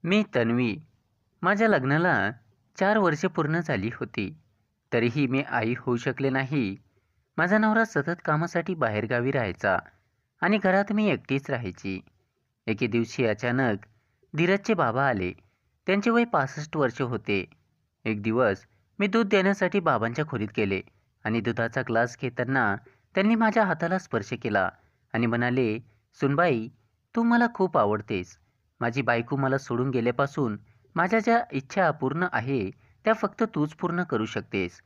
मी तन्वी. माझ्या लग्नाला 4 वर्षे पूर्ण झाली होती. तरीही मी आई होऊ शकले नाही. माझा नवरा सतत कामासाठी बाहेरगावी राहायचा आणि घरात मी एकटीच राहायची. एके दिवशी अचानक धीरजचे बाबा आले. त्यांचे वय 65 वर्ष होते. एक दिवस मी दूध देण्यासाठी बाबांच्या खोलीत गेले आणि दुधाचा ग्लास घेताना त्यांनी माझ्या हाताला स्पर्श केला आणि म्हणाले, "सुनबाई, तू मला खूप आवडतेस. माझी बायको मला सोडून गेल्यापासून माझ्या ज्या इच्छा अपूर्ण आहे त्या फक्त तूच पूर्ण करू शकतेस."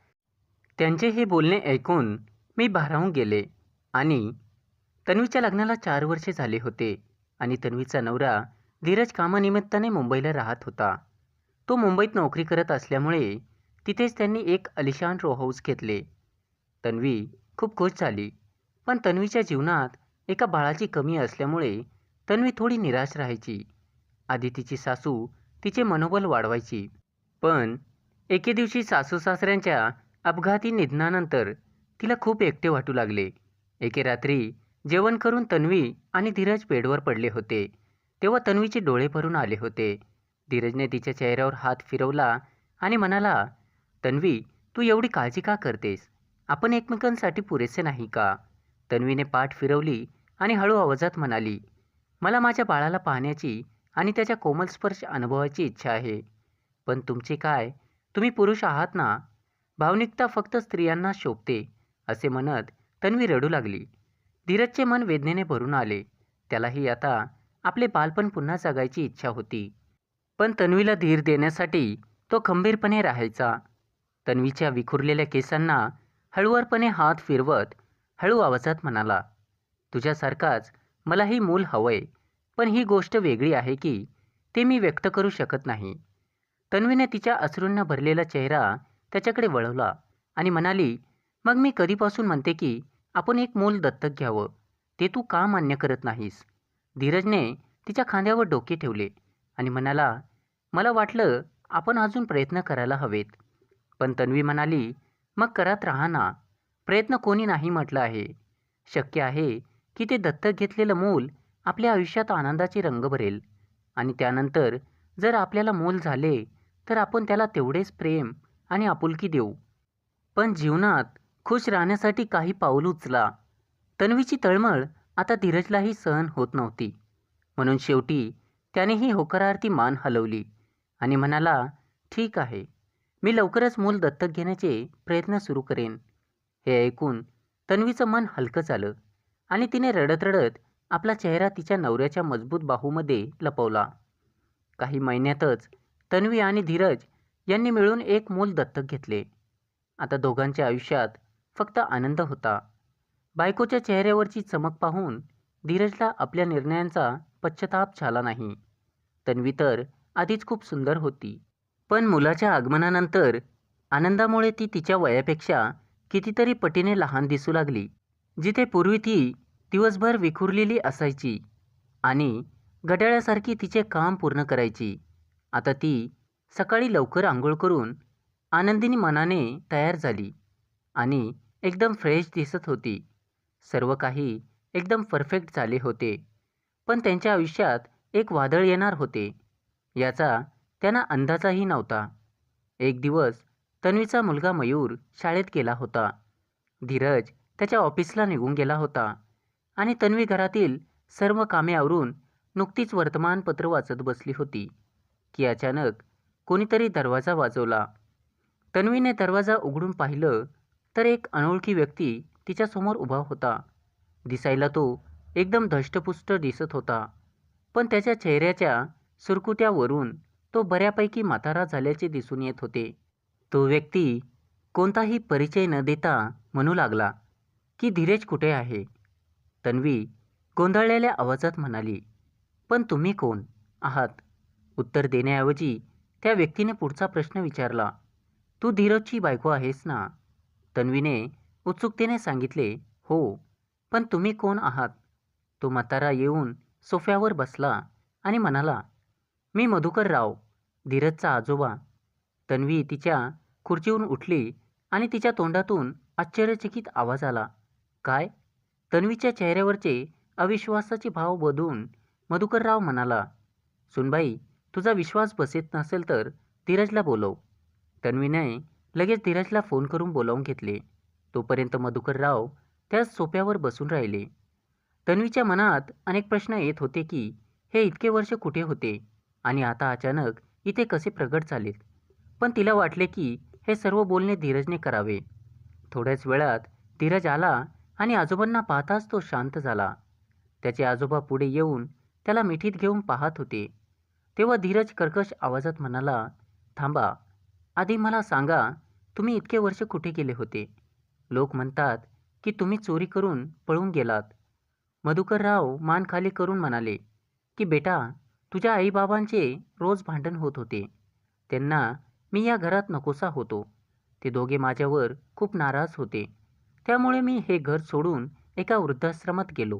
त्यांचे हे बोलणे ऐकून मी भारावून गेले. आणि तन्वीच्या लग्नाला 4 वर्षे झाले होते आणि तन्वीचा नवरा धीरज कामानिमित्ताने मुंबईला राहत होता. तो मुंबईत नोकरी करत असल्यामुळे तिथेच त्यांनी एक अलिशान रो हाऊस घेतले. तन्वी खूप खुश झाली. पण तन्वीच्या जीवनात एका बाळाची कमी असल्यामुळे तन्वी थोडी निराश राहायची. आधी तिची सासू तिचे मनोबल वाढवायची. पण एके दिवशी सासू सासऱ्यांच्या अपघाती निधनानंतर तिला खूप एकटे वाटू लागले. एके रात्री जेवण करून तन्वी आणि धीरज बेडवर पडले होते. तेव्हा तन्वीचे डोळे भरून आले होते. धीरजने तिच्या चेहऱ्यावर हात फिरवला आणि म्हणाला, "तन्वी, तू एवढी काळजी का करतेस? आपण एकमेकांसाठी पुरेसे नाही का?" तन्वीने पाठ फिरवली आणि हळू आवाजात म्हणाली, "मला माझ्या बाळाला पाहण्याची आणि त्याच्या कोमल स्पर्श अनुभवायची इच्छा आहे. पण तुमचे काय? तुम्ही पुरुष आहात ना? भावनिकता फक्त स्त्रियांना शोभते." असे म्हणत तन्वी रडू लागली. धीरजचे मन वेदनेने भरून आले. त्यालाही आता आपले बालपण पुन्हा जगायची इच्छा होती. पण तन्वीला धीर देण्यासाठी तो खंबीरपणे राहायचा. तन्वीच्या विखुरलेल्या केसांना हळुवारपणे हात फिरवत हळू आवाजात म्हणाला, "तुझ्यासारखाच मलाही मूल हवंय. पण ही गोष्ट वेगळी आहे की ते मी व्यक्त करू शकत नाही." तन्वीने तिच्या अश्रूंना भरलेला चेहरा त्याच्याकडे वळवला आणि म्हणाली, "मग मी कधीपासून म्हणते की आपण एक मूल दत्तक घ्यावं. ते तू का मान्य करत नाहीस?" धीरजने तिच्या खांद्यावर डोके ठेवले आणि म्हणाला, "मला वाटलं आपण अजून प्रयत्न करायला हवेत." पण तन्वी म्हणाली, "मग करत राहा ना. प्रयत्न कोणी नाही म्हटलं आहे. शक्य आहे की ते दत्तक घेतलेलं मूल आपल्या आयुष्यात आनंदाचे रंग भरेल. आणि त्यानंतर जर आपल्याला मूल झाले तर आपण त्याला तेवढेच प्रेम आणि आपुलकी देऊ. पण जीवनात खुश राहण्यासाठी काही पाऊल उचला." तन्वीची तळमळ आता धीरजलाही सहन होत नव्हती. म्हणून शेवटी त्यानेही होकारार्थी मान हलवली आणि म्हणाला, "ठीक आहे. मी लवकरच मूल दत्तक घेण्याचे प्रयत्न सुरू करेन." हे ऐकून तन्वीचं मन हलकं झालं आणि तिने रडत रडत आपला चेहरा तिच्या नवऱ्याच्या मजबूत बाहूमध्ये लपवला. काही महिन्यातच तन्वी आणि धीरज यांनी मिळून एक मूल दत्तक घेतले. आता दोघांच्या आयुष्यात फक्त आनंद होता. बायकोच्या चेहऱ्यावरची चमक पाहून धीरजला आपल्या निर्णयांचा पश्चाताप झाला नाही. तन्वी तर आधीच खूप सुंदर होती. पण मुलाच्या आगमनानंतर आनंदामुळे ती तिच्या वयापेक्षा कितीतरी पटीने लहान दिसू लागली. जिथे पूर्वी ती दिवसभर विखुरलेली असायची आणि घड्याळासारखी तिचे काम पूर्ण करायची, आता ती सकाळी लवकर आंघोळ करून आनंदिनी मनाने तयार झाली आणि एकदम फ्रेश दिसत होती. सर्व काही एकदम परफेक्ट झाले होते. पण त्यांच्या आयुष्यात एक वादळ येणार होते याचा त्यांना अंदाजही नव्हता. एक दिवस तन्वीचा मुलगा मयूर शाळेत गेला होता. धीरज त्याच्या ऑफिसला निघून गेला होता आणि तन्वी घरातील सर्व कामे आवरून नुकतीच वर्तमानपत्र वाचत बसली होती की अचानक कोणीतरी दरवाजा वाजवला. तन्वीने दरवाजा उघडून पाहिलं तर एक अनोळखी व्यक्ती तिच्यासमोर उभा होता. दिसायला तो एकदम धष्टपुष्ट दिसत होता. पण त्याच्या चेहऱ्याच्या सुरकुत्यावरून तो बऱ्यापैकी म्हातारा झाल्याचे दिसून येत होते. तो व्यक्ती कोणताही परिचय न देता म्हणू लागला की धीरज कुठे आहे? तन्वी गोंधळलेल्या आवाजात म्हणाली, "पण तुम्ही कोण आहात?" उत्तर देण्याऐवजी त्या व्यक्तीने पुढचा प्रश्न विचारला, "तू धीरजची बायको आहेस ना?" तन्वीने उत्सुकतेने सांगितले, "हो. पण तुम्ही कोण आहात?" तो म्हातारा येऊन सोफ्यावर बसला आणि म्हणाला, "मी मधुकर राव, धीरजचा आजोबा." तन्वी तिच्या खुर्चीवरून उठली आणि तिच्या तोंडातून आश्चर्यचकित आवाज आला, "काय?" तन्वीच्या चेहऱ्यावरचे अविश्वासाचे भाव बदलून मधुकरराव म्हणाला, "सुनबाई, तुझा विश्वास बसत नसेल तर धीरजला बोलव. तन्वीने लगेच धीरजला फोन करून बोलावून घेतले. तोपर्यंत मधुकरराव त्याच सोफ्यावर बसून राहिले. तन्वीच्या मनात अनेक प्रश्न येत होते की हे इतके वर्ष कुठे होते आणि आता अचानक इथे कसे प्रगट झालेत. पण तिला वाटले की हे सर्व बोलणे धीरजने करावे. थोड्याच वेळात धीरज आला आणि आजोबांना पाहताच तो शांत झाला. त्याचे आजोबा पुढे येऊन त्याला मिठीत घेऊन पाहत होते. तेव्हा धीरज कर्कश आवाजात म्हणाला, थांबा, आधी मला सांगा, तुम्ही इतके वर्ष कुठे गेले होते? लोक म्हणतात की तुम्ही चोरी करून पळून गेलात. मधुकरराव मान खाली करून म्हणाले की बेटा, तुझ्या आईबाबांचे रोज भांडण होत होते. त्यांना मी या घरात नकोसा होतो. ते दोघे माझ्यावर खूप नाराज होते. त्यामुळे मी हे घर सोडून एका वृद्धाश्रमात गेलो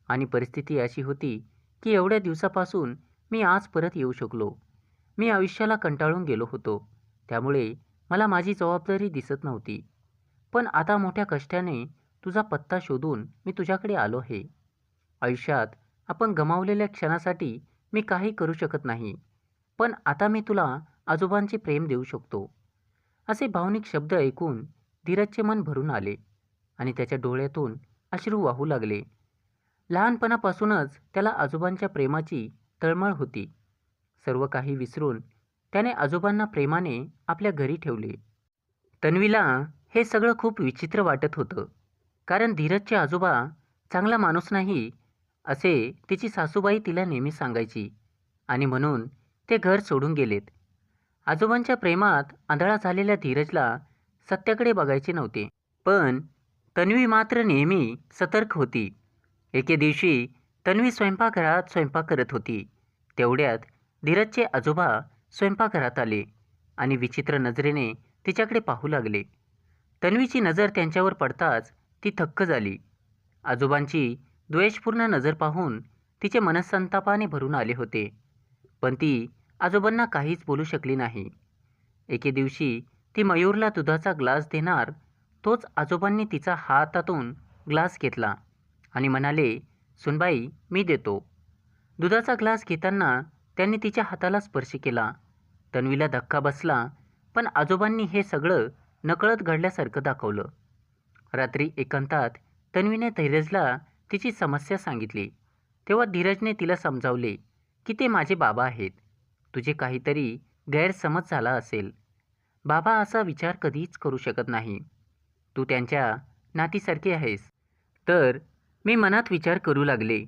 आणि परिस्थिती अशी होती की एवढ्या दिवसापासून मी आज परत येऊ शकलो. मी आयुष्याला कंटाळून गेलो होतो. त्यामुळे मला माझी जबाबदारी दिसत नव्हती. पण आता मोठ्या कष्टाने तुझा पत्ता शोधून मी तुझ्याकडे आलो आहे. आयुष्यात आपण गमावलेल्या क्षणासाठी मी काही करू शकत नाही. पण आता मी तुला आजोबांचे प्रेम देऊ शकतो. असे भावनिक शब्द ऐकून धीरजचे मन भरून आले आणि त्याच्या डोळ्यातून अश्रू वाहू लागले. लहानपणापासूनच त्याला आजोबांच्या प्रेमाची तळमळ होती. सर्व काही विसरून त्याने आजोबांना प्रेमाने आपल्या घरी ठेवले. तन्वीला हे सगळं खूप विचित्र वाटत होतं. कारण धीरजचे आजोबा चांगला माणूस नाही असे तिची सासूबाई तिला नेहमी सांगायची आणि म्हणून ते घर सोडून गेलेत. आजोबांच्या प्रेमात आंधळा झालेल्या धीरजला सत्याकडे बघायचे नव्हते. पण तन्वी मात्र नेहमी सतर्क होती. एके दिवशी तन्वी स्वयंपाकघरात स्वयंपाक करत होती. तेवढ्यात धीरजचे आजोबा स्वयंपाकघरात आले आणि विचित्र नजरेने तिच्याकडे पाहू लागले. तन्वीची नजर त्यांच्यावर पडताच ती थक्क झाली. आजोबांची द्वेषपूर्ण नजर पाहून तिचे मनस्संतापाने भरून आले होते. पण ती आजोबांना काहीच बोलू शकली नाही. एके दिवशी ती मयूरला दुधाचा ग्लास देणार तोच आजोबांनी तिचा हातातून ग्लास घेतला आणि म्हणाले, सुनबाई, मी देतो. दुधाचा ग्लास घेताना त्यांनी तिच्या हाताला स्पर्श केला. तन्वीला धक्का बसला, पण आजोबांनी हे सगळं नकळत घडल्यासारखं दाखवलं. रात्री एकांतात तन्वीने धीरजला तिची समस्या सांगितली. तेव्हा धीरजने तिला समजावले की ते माझे बाबा आहेत. तुझे काहीतरी गैरसमज झाला असेल. बाबा असा विचार कधीच करू शकत नाही. तू त्यांच्या नातीसारखी आहेस. तर मी मनात विचार करू लागले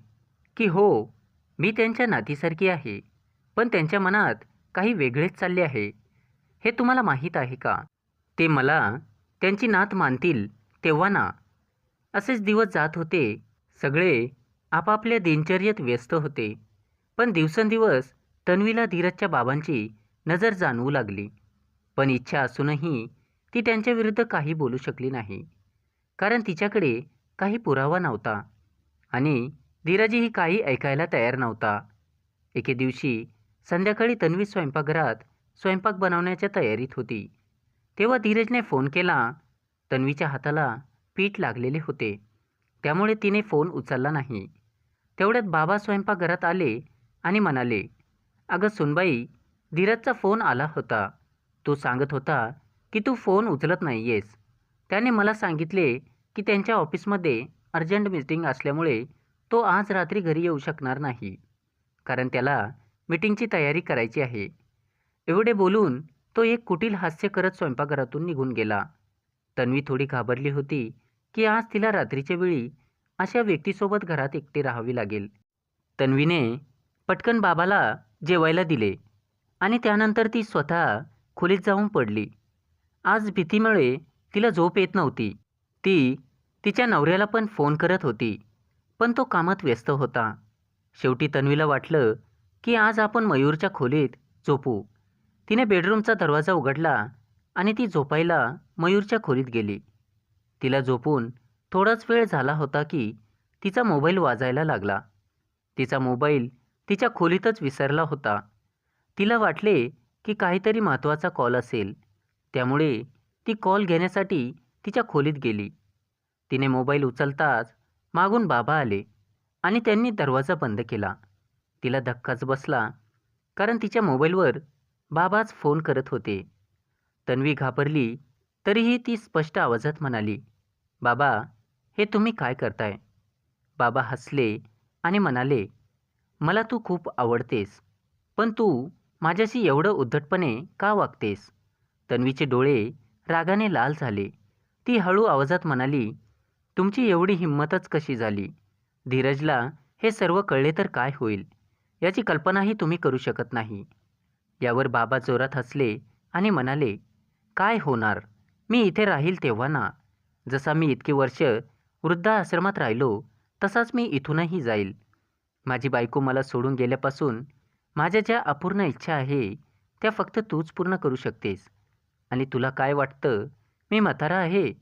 की हो, मी त्यांच्या नातीसारखी आहे. पण त्यांच्या मनात काही वेगळेच चालले आहे. हे तुम्हाला माहीत आहे का? ते मला त्यांची नात मानतील तेव्हा ना. असेच दिवस जात होते. सगळे आपापल्या दिनचर्येत व्यस्त होते. पण दिवसेंदिवस तन्वीला धीरजच्या बाबांची नजर जाणवू लागली. पण इच्छा असूनही ती त्यांच्याविरुद्ध काही बोलू शकली नाही. कारण तिच्याकडे काही पुरावा नव्हता आणि धीरजही काही ऐकायला तयार नव्हता. एके दिवशी संध्याकाळी तन्वी स्वयंपाकघरात स्वयंपाक बनवण्याच्या तयारीत होती. तेव्हा धीरजने फोन केला. तन्वीच्या हाताला पीठ लागलेले होते. त्यामुळे तिने फोन उचलला नाही. तेवढ्यात बाबा स्वयंपाकघरात आले आणि म्हणाले, अगं सुनबाई, धीरजचा फोन आला होता. तो सांगत होता की तू फोन उचलत नाही आहेस. त्याने मला सांगितले की त्यांच्या ऑफिसमध्ये अर्जंट मीटिंग असल्यामुळे तो आज रात्री घरी येऊ शकणार नाही. कारण त्याला मीटिंगची तयारी करायची आहे. एवढे बोलून तो एक कुटील हास्य करत स्वयंपाकघरातून निघून गेला. तन्वी थोडी घाबरली होती की आज तिला रात्रीच्या वेळी अशा व्यक्तीसोबत घरात एकटे राहावे लागेल. तन्वीने पटकन बाबाला जेवायला दिले आणि त्यानंतर ती स्वतः खोलीत जाऊन पडली. आज भीतीमुळे तिला झोप येत नव्हती. ती तिच्या नवऱ्याला पण फोन करत होती, पण तो कामात व्यस्त होता. शेवटी तन्वीला वाटलं की आज आपण मयूरच्या खोलीत झोपू. तिने बेडरूमचा दरवाजा उघडला आणि ती झोपायला मयूरच्या खोलीत गेली. तिला झोपून थोडाच वेळ झाला होता की तिचा मोबाईल वाजायला लागला. तिचा मोबाईल तिच्या खोलीतच विसरला होता. तिला वाटले की काहीतरी महत्त्वाचा कॉल असेल. त्यामुळे ती कॉल घेण्यासाठी तिच्या खोलीत गेली. तिने मोबाईल उचलताच मागून बाबा आले आणि त्यांनी दरवाजा बंद केला. तिला धक्काच बसला. कारण तिच्या मोबाईलवर बाबाच फोन करत होते. तन्वी घाबरली, तरीही ती स्पष्ट आवाजात म्हणाली, "बाबा, हे तुम्ही काय करताय?" बाबा हसले आणि म्हणाले, "मला तू खूप आवडतेस, पण तू माझ्याशी एवढं उद्धटपणे का वागतेस?" तन्वीचे डोळे रागाने लाल झाले. ती हळू आवाजात म्हणाली, "तुमची एवढी हिंमतच कशी झाली? धीरजला हे सर्व कळले तर काय होईल, याची कल्पनाही तुम्ही करू शकत नाही." यावर बाबा जोरात हसले आणि म्हणाले, "काय होणार? मी इथे राहील तेव्हा ना. जसा मी इतकी वर्ष वृद्धाश्रमात राहिलो, तसाच मी इथूनही जाईल. माझी बायको मला सोडून गेल्यापासून माझ्या ज्या अपूर्ण इच्छा आहे, त्या फक्त तूच पूर्ण करू शकतेस. आणि तुला काय वाटतं, मी म्हातारा आहे?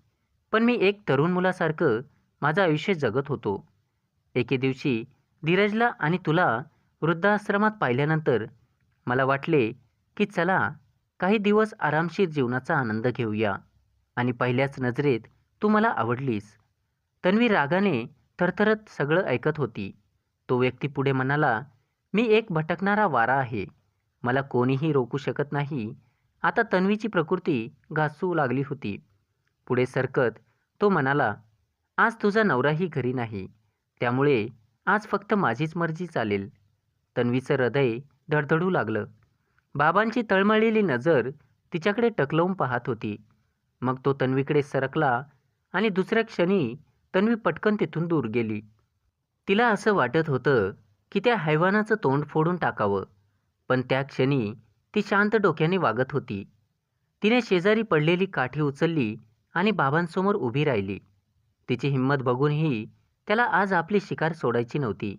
पण मी एक तरुण मुलासारखं माझं आयुष्य जगत होतो. एके दिवशी धीरजला आणि तुला वृद्धाश्रमात पाहिल्यानंतर मला वाटले की चला काही दिवस आरामशीर जीवनाचा आनंद घेऊया. आणि पहिल्याच नजरेत तू मला आवडलीस." तन्वी रागाने थरथरत सगळं ऐकत होती. तो व्यक्ती पुढे म्हणाला, "मी एक भटकणारा वारा आहे. मला कोणीही रोखू शकत नाही." आता तन्वीची प्रकृती घासू लागली होती. पुढे सरकत तो म्हणाला, "आज तुझा नवराही घरी नाही. त्यामुळे आज फक्त माझीच मर्जी चालेल." तन्वीचं हृदय धडधडू लागलं. बाबांची तळमळलेली नजर तिच्याकडे टकलवून पाहत होती. मग तो तन्वीकडे सरकला आणि दुसऱ्या क्षणी तन्वी पटकन तिथून दूर गेली. तिला असं वाटत होतं की त्या हैवानाचं तोंड फोडून टाकावं, पण त्या क्षणी ती शांत डोक्याने वागत होती. तिने शेजारी पडलेली काठी उचलली आणि बाबांसमोर उभी राहिली. तिची हिंमत बघूनही त्याला आज आपली शिकार सोडायची नव्हती.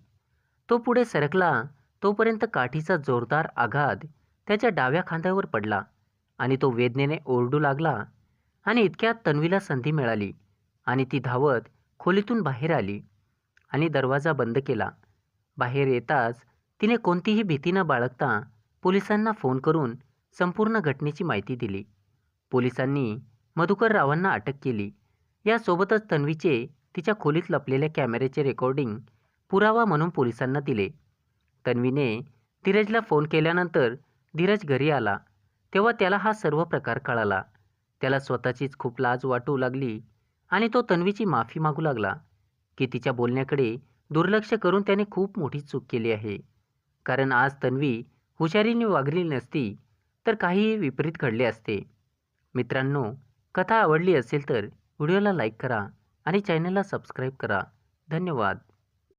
तो पुढे सरकला तोपर्यंत काठीचा जोरदार आघात त्याच्या डाव्या खांद्यावर पडला आणि तो वेदनेने ओरडू लागला. आणि इतक्यात तन्वीला संधी मिळाली आणि ती धावत खोलीतून बाहेर आली आणि दरवाजा बंद केला. बाहेर येताच तिने कोणतीही भीती न बाळगता पोलिसांना फोन करून संपूर्ण घटनेची माहिती दिली. पोलिसांनी मधुकर रावांना अटक केली. यासोबतच तन्वीचे तिच्या खोलीत लपलेल्या कॅमेऱ्याचे रेकॉर्डिंग पुरावा म्हणून पोलिसांना दिले. तन्वीने धीरजला फोन केल्यानंतर धीरज घरी आला तेव्हा त्याला हा सर्व प्रकार कळाला. त्याला स्वतःचीच खूप लाज वाटू लागली आणि तो तन्वीची माफी मागू लागला की तिच्या बोलण्याकडे दुर्लक्ष करून त्याने खूप मोठी चूक केली आहे. कारण आज तन्वी हुशारीने वागली नसती तर काहीही विपरीत घडले असते. मित्रांनो, कथा आवडली असेल तर व्हिडिओला लाईक करा आणि चॅनलला सबस्क्राईब करा. धन्यवाद.